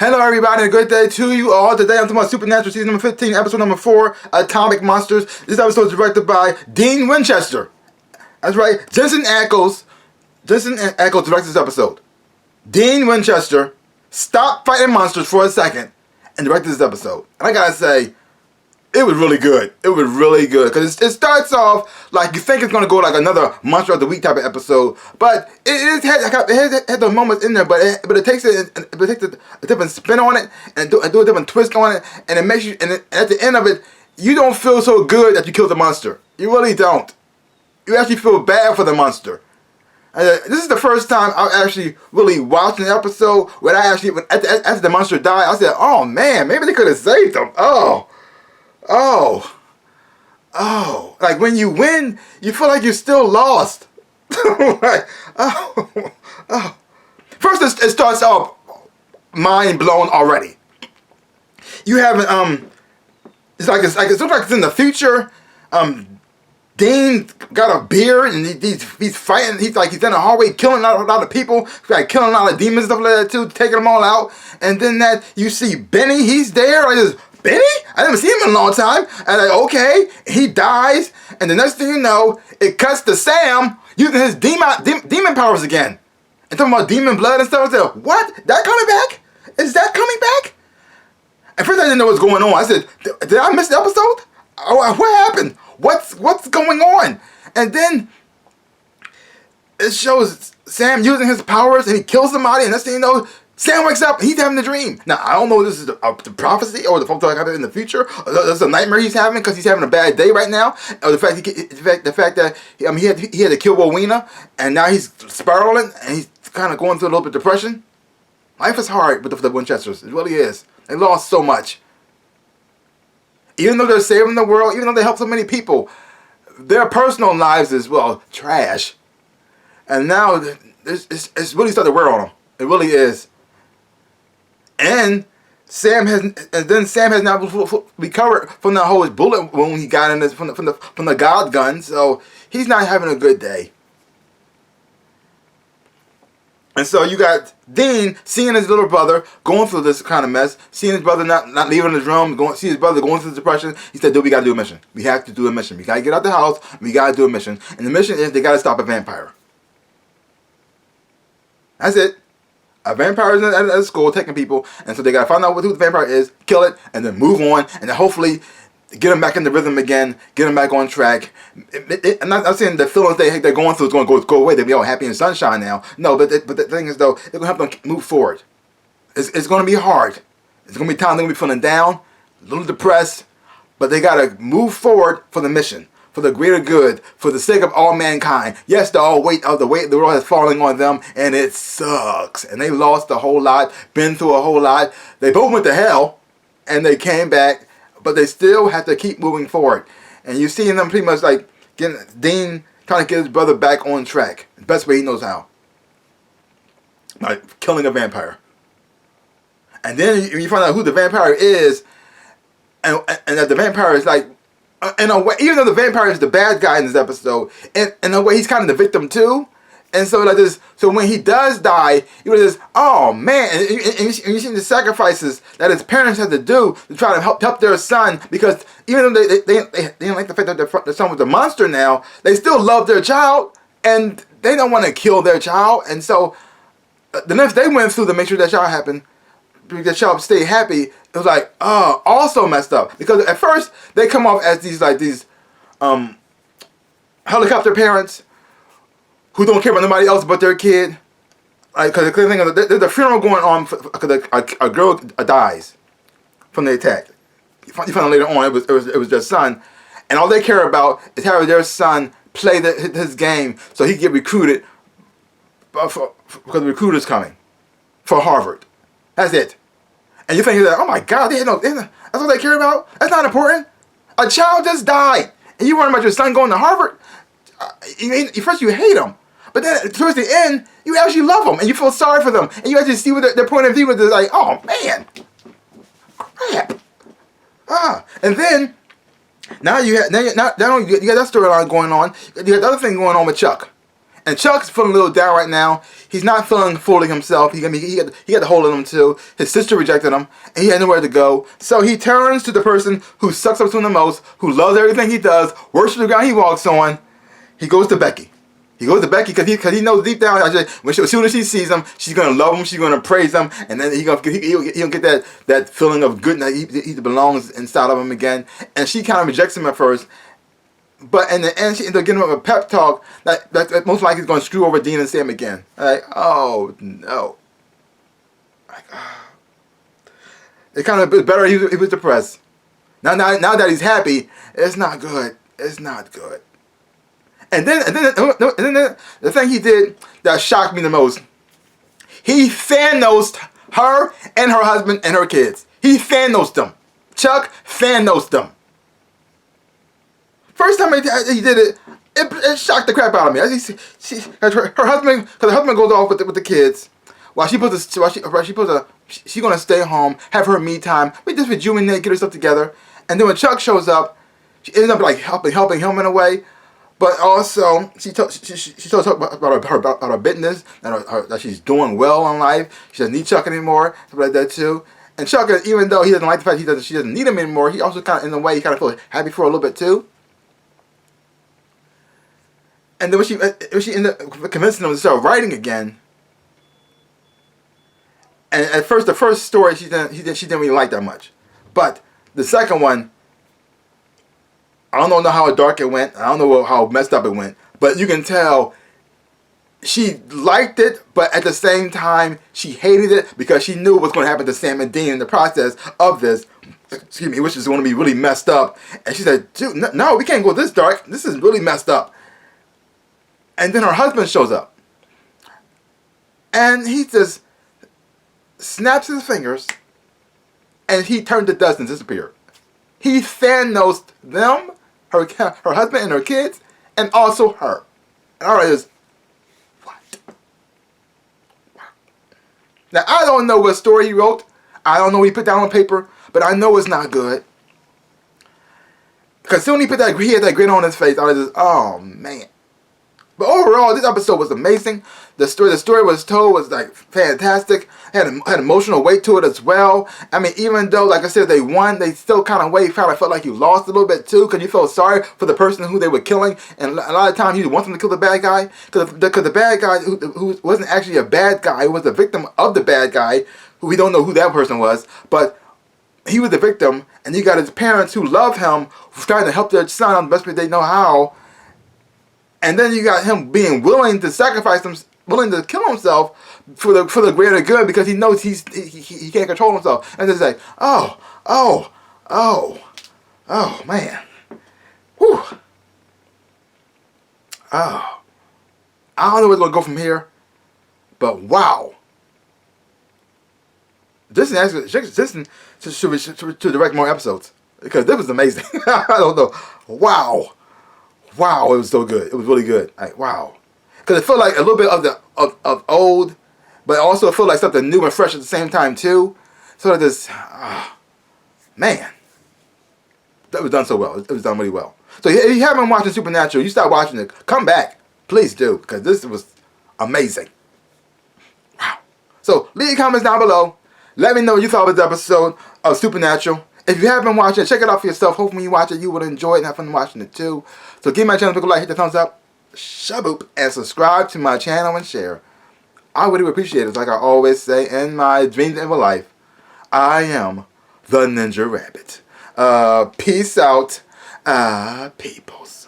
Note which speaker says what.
Speaker 1: Hello everybody, a good day to you all. Today I'm talking about Supernatural Season number 15, episode number 4, Atomic Monsters. This episode is directed by Dean Winchester. That's right, Jensen Ackles directed this episode. Dean Winchester stopped fighting monsters for a second and directed this episode. And I gotta say, it was really good. It was really good. Because it starts off like you think it's going to go like another Monster of the Week type of episode. But it had those moments in there. But it takes a different spin on it. And do a different twist on it. And it makes you, and at the end of it, you don't feel so good that you killed the monster. You really don't. You actually feel bad for the monster. This is the first time I actually really watched an episode where I actually, after the monster died, I said, oh man, maybe they could have saved him. Like when you win, you feel like you're still lost. Like, First, it starts off mind blown already. You haven't, it looks like it's in the future. Dean got a beard and he's fighting. He's in a hallway killing a lot of people, like killing a lot of demons and stuff like that too, taking them all out. And then that you see Benny, he's there. Benny? I didn't see him in a long time. And okay, he dies. And the next thing you know, it cuts to Sam using his demon powers again. And talking about demon blood and stuff. I said, what? That coming back? Is that coming back? At first I didn't know what was going on. I said, did I miss the episode? What happened? What's going on? And then it shows Sam using his powers and he kills somebody. And next thing you know, Sam wakes up and he's having a dream. Now, I don't know if this is the prophecy or the fact that in the future. That's a nightmare he's having because he's having a bad day right now. Or the fact that he had to kill Rowena and now he's spiraling and he's kind of going through a little bit of depression. Life is hard with the Winchesters. It really is. They lost so much. Even though they're saving the world, even though they help so many people, their personal lives is, well, trash. And now it's really started to wear on them. It really is. And Sam has now recovered from the whole bullet wound he got in from the God gun, so he's not having a good day. And so you got Dean seeing his little brother going through this kind of mess, seeing his brother not leaving his room, see his brother going through depression. He said, dude, we gotta do a mission. We have to do a mission. We gotta get out the house, and we gotta do a mission. And the mission is they gotta stop a vampire. That's it. A vampire is at a school taking people, and so they gotta find out who the vampire is, kill it, and then move on, and then hopefully get them back in the rhythm again, get them back on track. I'm not saying the feelings they're going through is going to go away. They'll be all happy and sunshine now. No, but the thing is though, they're going to help them move forward. It's going to be hard. It's going to be times they're going to be feeling down, a little depressed, but they got to move forward for the mission, for the greater good, for the sake of all mankind. Yes, the weight of the world is falling on them, and it sucks. And they lost a whole lot, been through a whole lot. They both went to hell, and they came back, but they still have to keep moving forward. And you see them pretty much like getting Dean trying to get his brother back on track. The best way he knows how. Like killing a vampire. And then you find out who the vampire is, and that the vampire is like, in a way, even though the vampire is the bad guy in this episode, in a way he's kind of the victim too. And so like this, so when he does die, you just, oh man, and you see the sacrifices that his parents had to do to try to help their son, because even though they didn't like the fact that their son was a monster now, they still love their child, and they don't want to kill their child. And so the next they went through to make sure that child happened, the child stay happy, it was like, also messed up. Because at first, they come off as these helicopter parents who don't care about nobody else but their kid. Like, because there's a funeral going on because a girl dies from the attack. You find out later on it was their son, and all they care about is having their son play his game so he can get recruited because the recruiter's coming for Harvard. That's it. And you think, oh my God, that's all they care about? That's not important. A child just died, and you worry about your son going to Harvard? First you hate him, but then towards the end, you actually love them, and you feel sorry for them, and you actually see what their point of view is like, oh man, crap. And then, now you got that storyline going on, you got the other thing going on with Chuck. And Chuck's feeling a little down right now. He's not feeling fully himself. He had the hole in him too. His sister rejected him, and he had nowhere to go. So he turns to the person who sucks up to him the most, who loves everything he does, worships the ground he walks on. He goes to Becky. He goes to Becky because he knows deep down, as soon as she sees him, she's gonna love him. She's gonna praise him, and then he'll get that feeling of goodness. He belongs inside of him again. And she kind of rejects him at first, but in the end, she ends up giving him a pep talk that most likely is going to screw over Dean and Sam again. Like, oh no. Like, it kind of better. He was depressed. Now that he's happy, it's not good. It's not good. And then the thing he did that shocked me the most, he Thanos'd her and her husband and her kids. He Thanos'd them. Chuck Thanos'd them. First time he did it, it shocked the crap out of me. Her husband, because her husband goes off with the kids, while she's gonna stay home, have her me time. We just rejuvenate, get her stuff together, and then when Chuck shows up, she ends up like helping him in a way. But also, she told about her business, that she's doing well in life. She doesn't need Chuck anymore, stuff like that too. And Chuck, even though he doesn't like the fact she doesn't need him anymore, he also kind of, in a way, he kind of feels happy for her a little bit too. And then when she ended up convincing him to start writing again, and at first the first story she didn't really like that much, but the second one, I don't know how dark it went. I don't know how messed up it went. But you can tell she liked it, but at the same time, she hated it because she knew what was going to happen to Sam and Dean in the process of this. Excuse me, which is going to be really messed up. And she said, dude, no, we can't go this dark. This is really messed up. And then her husband shows up. And he just snaps his fingers, and he turned to dust and disappeared. He Thanos'd them, her husband and her kids, and also her. And all right is, what? Wow. Now, I don't know what story he wrote. I don't know what he put down on paper, but I know it's not good. Because soon he had that grin on his face. I was just, oh, man. But overall, this episode was amazing. The story was told was like fantastic. Had emotional weight to it as well. I mean, even though, like I said, they won, they still kind of felt like you lost a little bit too, because you felt sorry for the person who they were killing. And a lot of times you want them to kill the bad guy, because the bad guy who wasn't actually a bad guy, who was the victim of the bad guy, who we don't know who that person was, but he was the victim. And you got his parents who love him, trying to help their son on the best way they know how. And then you got him being willing to sacrifice him, willing to kill himself for the greater good, because he knows he can't control himself. And it's like, oh, man. Whew. Oh. I don't know where it's going to go from here, but wow. Disney should direct more episodes, because this was amazing. I don't know. Wow. Wow, it was so good. It was really good. Like, wow. Because it felt like a little bit of old, but also it felt like something new and fresh at the same time, too. So this, man. That was done so well. It was done really well. So if you haven't watched Supernatural, you start watching it, come back. Please do, because this was amazing. Wow. So leave your comments down below. Let me know what you thought of this episode of Supernatural. If you haven't watched it, check it out for yourself. Hopefully when you watch it, you will enjoy it and have fun watching it too. So give my channel a big like, hit the thumbs up, shaboop, and subscribe to my channel and share. I really appreciate it. Like I always say in my dreams of life, I am the Ninja Rabbit. Peace out, peoples.